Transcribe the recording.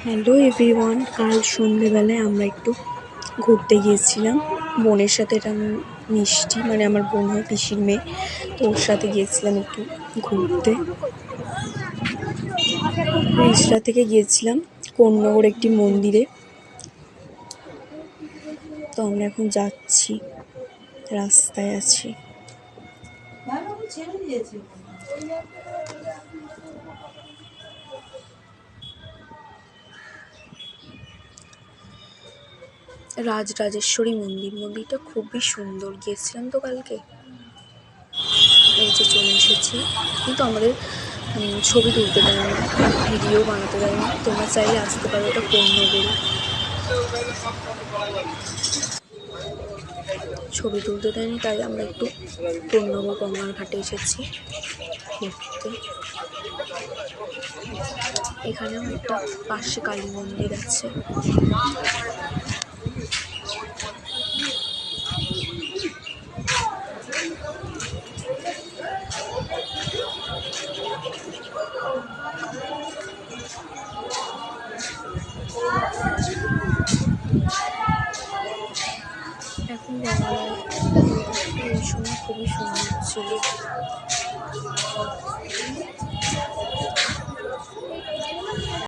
Hello everyone, কাল সন্ধেবেলায় আমরা একটু ঘুরতে গিয়েছিলাম বোনের সাথে। এটা মিষ্টি, মানে আমার বোন হয়, পিসির মেয়ে। তো ওর সাথে গিয়েছিলাম একটু ঘুরতে। রিসরা থেকে গিয়েছিলাম কোন্নগর একটি মন্দিরে। তো আমরা এখন যাচ্ছি, রাস্তায় আছি। রাজরাজেশ্বরী মন্দিরটা খুবই সুন্দর। গিয়েছিলাম তো কালকে, এই যে চলে এসেছি। কিন্তু আমাদের ছবি তুলতে দেয়নি, ভিডিও বানাতে দেয়নি। তোমরা চাইলে আসতে পারো, এটা কোন্নগরে। ছবি তুলতে দেয়নি, তাই আমরা একটু কোন্নগর গঙ্গার ঘাটে এসেছি ঘুরতে। এখানেও একটা পাশে কালী মন্দির আছে। এখন গঙ্গায় এই সময় খুবই সুন্দর ছিল।